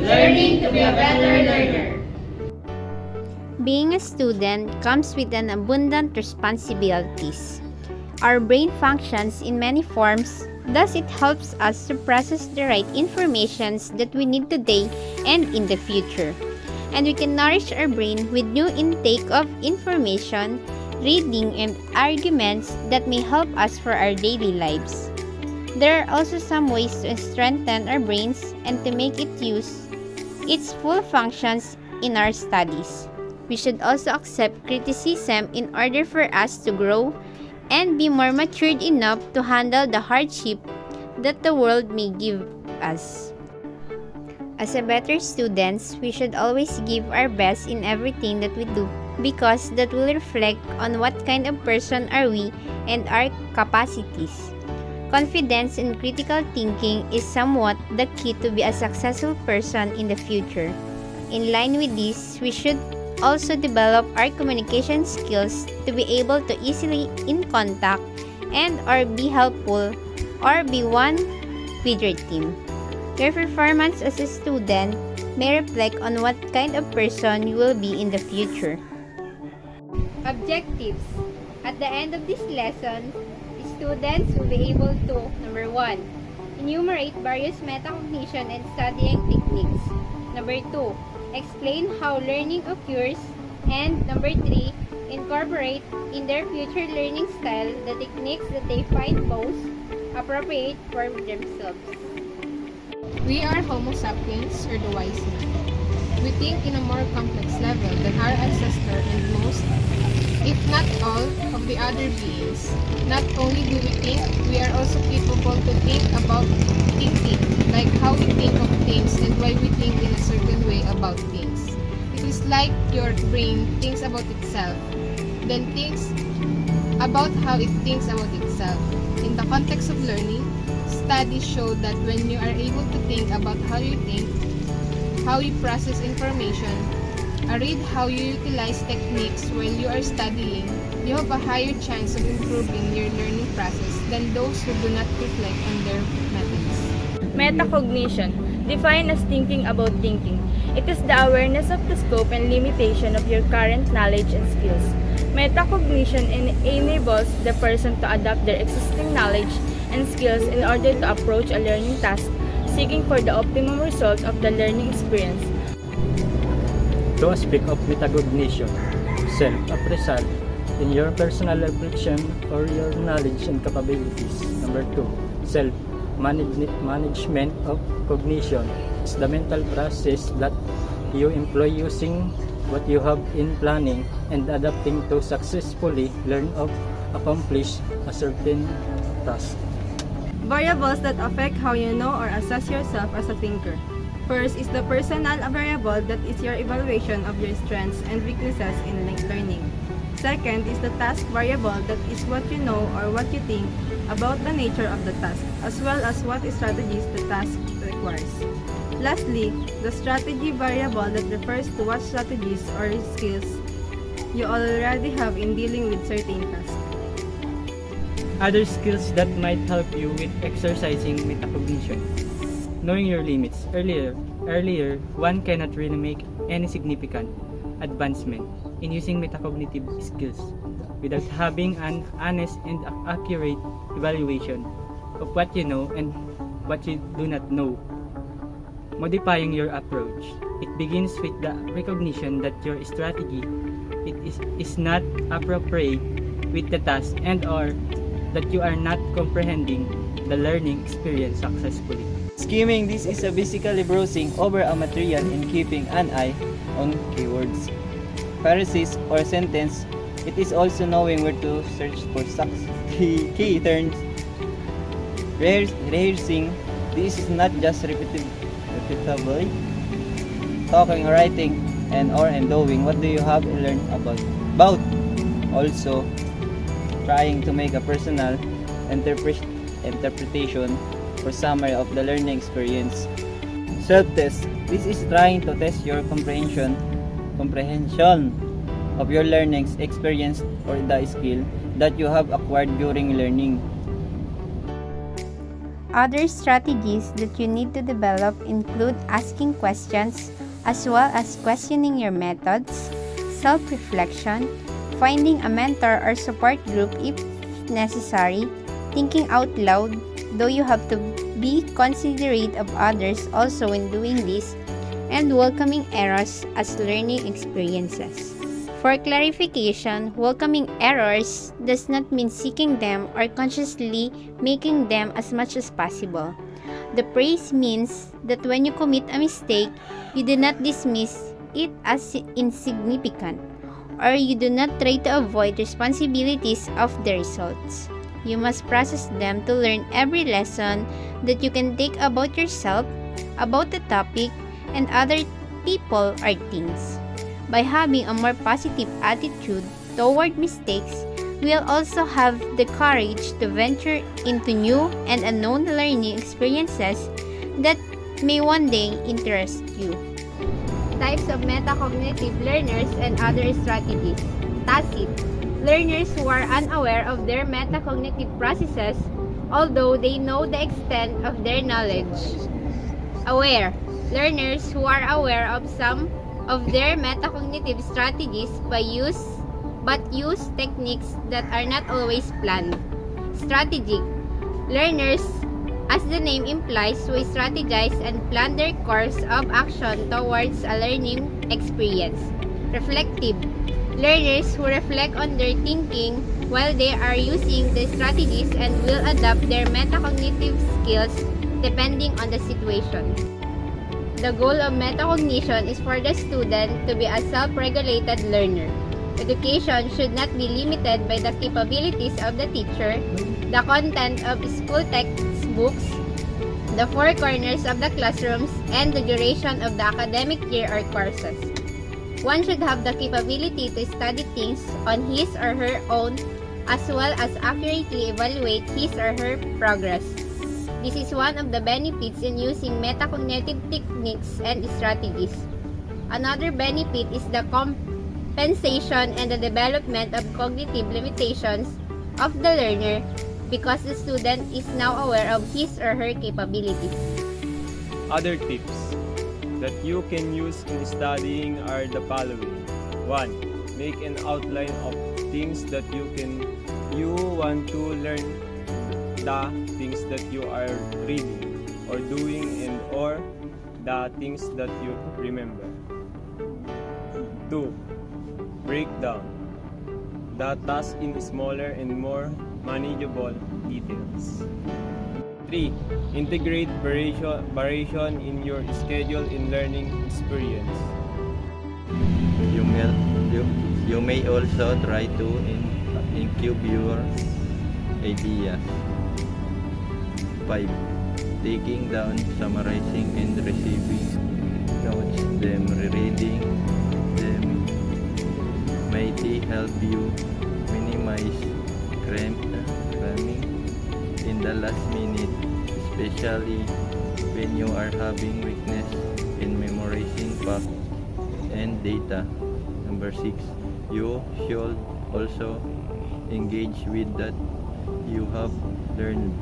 learning to be a better learner. Being a student comes with an abundant responsibilities. Our brain functions in many forms, thus it helps us to process the right informations that we need today and in the future. And we can nourish our brain with new intake of information, reading, and arguments that may help us for our daily lives. There are also some ways to strengthen our brains and to make it use its full functions in our studies. We should also accept criticism in order for us to grow and be more matured enough to handle the hardship that the world may give us. As a better students, we should always give our best in everything that we do because that will reflect on what kind of person are we and our capacities. Confidence and critical thinking is somewhat the key to be a successful person in the future. In line with this, we should also develop our communication skills to be able to easily in contact and or be helpful or be one with your team. Your performance as a student may reflect on what kind of person you will be in the future. Objectives. At the end of this lesson, students will be able to, number 1, enumerate various metacognition and studying techniques. Number 2, explain how learning occurs. And number 3, incorporate in their future learning style the techniques that they find most appropriate for themselves. We are Homo sapiens, or the wise man. We think in a more complex level than our ancestor and most, if not all, of the other beings. Not only do we think, we are also capable to think about thinking, like how we think of things and why we think in a certain way about things. It is like your brain thinks about itself, then thinks about how it thinks about itself. In the context of learning, studies show that when you are able to think about how you think, how you process information, read how you utilize techniques while you are studying, you have a higher chance of improving your learning process than those who do not reflect on their methods. Metacognition, defined as thinking about thinking. It is the awareness of the scope and limitation of your current knowledge and skills. Metacognition enables the person to adapt their existing knowledge and skills in order to approach a learning task, seeking for the optimum result of the learning experience. To speak of metacognition, self-appraisal in your personal reflection or your knowledge and capabilities. Number 2, self-management of cognition is the mental process that you employ using what you have in planning and adapting to successfully learn or accomplish a certain task. Variables that affect how you know or assess yourself as a thinker. First is the personal variable that is your evaluation of your strengths and weaknesses in learning. Second is the task variable that is what you know or what you think about the nature of the task, as well as what strategies the task requires. Lastly, the strategy variable that refers to what strategies or skills you already have in dealing with certain tasks. Other skills that might help you with exercising metacognition. Knowing your limits. Earlier, one cannot really make any significant advancement in using metacognitive skills without having an honest and accurate evaluation of what you know and what you do not know. Modifying your approach. It begins with the recognition that your strategy is not appropriate with the task and or that you are not comprehending the learning experience successfully. Skimming, this is basically browsing over a material and keeping an eye on keywords, phrases, or sentence. It is also knowing where to search for key terms. Rehearsing, this is not just repeatedly talking, writing, and doing. What do you have learned about? Also, trying to make a personal interpretation or summary of the learning experience. Self-test. This is trying to test your comprehension of your learning experience or the skill that you have acquired during learning. Other strategies that you need to develop include asking questions as well as questioning your methods, self-reflection, finding a mentor or support group if necessary, thinking out loud, though you have to be considerate of others also when doing this, and welcoming errors as learning experiences. For clarification, welcoming errors does not mean seeking them or consciously making them as much as possible. The praise means that when you commit a mistake, you do not dismiss it as insignificant, or you do not try to avoid responsibilities of the results. You must process them to learn every lesson that you can take about yourself, about the topic, and other people or things. By having a more positive attitude toward mistakes, we'll also have the courage to venture into new and unknown learning experiences that may one day interest you. Types of metacognitive learners and other strategies. Tacit. Learners who are unaware of their metacognitive processes, although they know the extent of their knowledge. Aware. Learners who are aware of some of their metacognitive strategies but use techniques that are not always planned. Strategic. Learners, as the name implies, who strategize and plan their course of action towards a learning experience. Reflective. Learners who reflect on their thinking while they are using the strategies and will adapt their metacognitive skills depending on the situation. The goal of metacognition is for the student to be a self-regulated learner. Education should not be limited by the capabilities of the teacher, the content of school textbooks, the four corners of the classrooms, and the duration of the academic year or courses. One should have the capability to study things on his or her own as well as accurately evaluate his or her progress. This is one of the benefits in using metacognitive techniques and strategies. Another benefit is the compensation and the development of cognitive limitations of the learner because the student is now aware of his or her capabilities. Other tips that you can use in studying are the following. 1. Make an outline of things that you want to learn, the things that you are reading or doing, and or the things that you remember. 2. Break down the task in smaller and more manageable details. 3. Integrate variation in your schedule in learning experience. You may also try to incubate your ideas. 5. Taking down, summarizing, and receiving notes, them rereading them may help you minimize cramming in the last minute, especially when you are having weakness in memorizing facts and data. Number 6. You should also engage with that you have learned.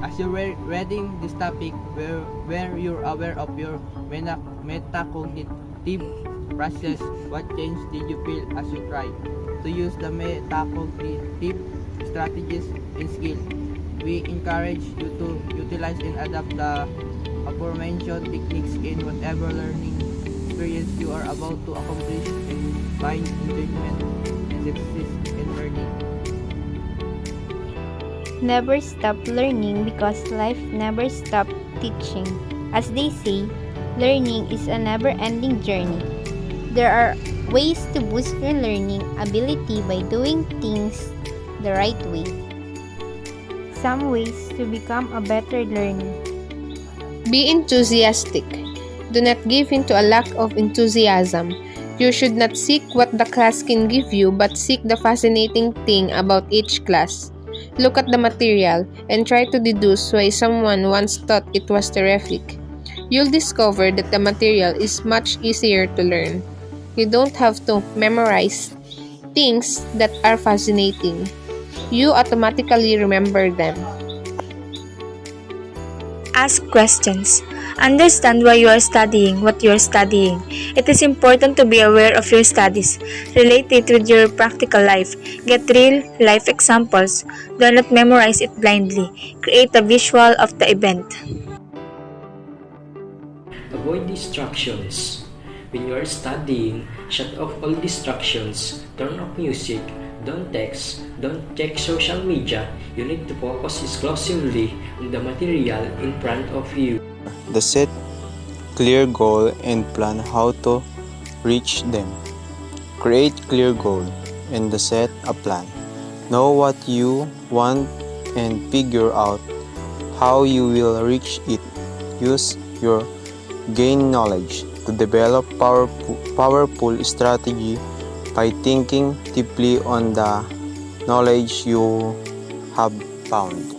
As you're reading this topic, where you're aware of your metacognitive process, what change did you feel as you try to use the metacognitive strategies and skills? We encourage you to utilize and adapt the aforementioned techniques in whatever learning experience you are about to accomplish and find enjoyment and success in learning. Never stop learning because life never stops teaching. As they say, learning is a never-ending journey. There are ways to boost your learning ability by doing things the right way. Some ways to become a better learner. Be enthusiastic. Do not give in to a lack of enthusiasm. You should not seek what the class can give you, but seek the fascinating thing about each class. Look at the material and try to deduce why someone once thought it was terrific. You'll discover that the material is much easier to learn. You don't have to memorize things that are fascinating. You automatically remember them. Ask questions. Understand why you are studying what you are studying. It is important to be aware of your studies. Relate it with your practical life. Get real life examples. Do not memorize it blindly. Create a visual of the event. Avoid distractions. When you are studying, shut off all distractions. Turn off music. Don't text. Don't check social media. You need to focus exclusively on the material in front of you. The set clear goal and plan how to reach them. Create clear goal and set a plan. Know what you want and figure out how you will reach it. Use your gain knowledge to develop powerful strategy by thinking deeply on the knowledge you have found.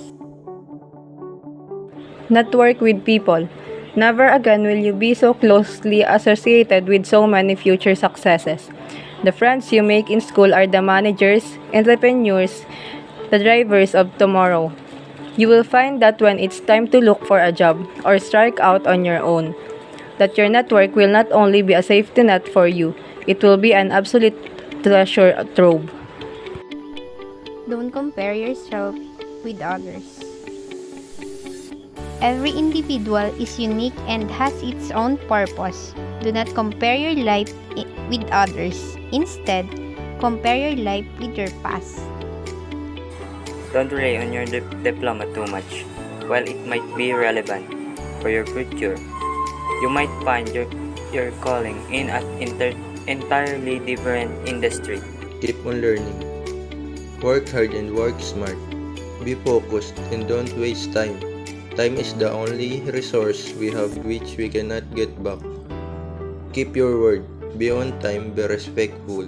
Network with people. Never again will you be so closely associated with so many future successes. The friends you make in school are the managers, entrepreneurs, the drivers of tomorrow. You will find that when it's time to look for a job or strike out on your own, that your network will not only be a safety net for you, it will be an absolute treasure trove. Don't compare yourself with others. Every individual is unique and has its own purpose. Do not compare your life with others. Instead, compare your life with your past. Don't rely on your diploma too much. While it might be relevant for your future, you might find your calling in an entirely different industry. Keep on learning. Work hard and work smart. Be focused and don't waste time. Time is the only resource we have which we cannot get back. Keep your word. Be on time. Be respectful.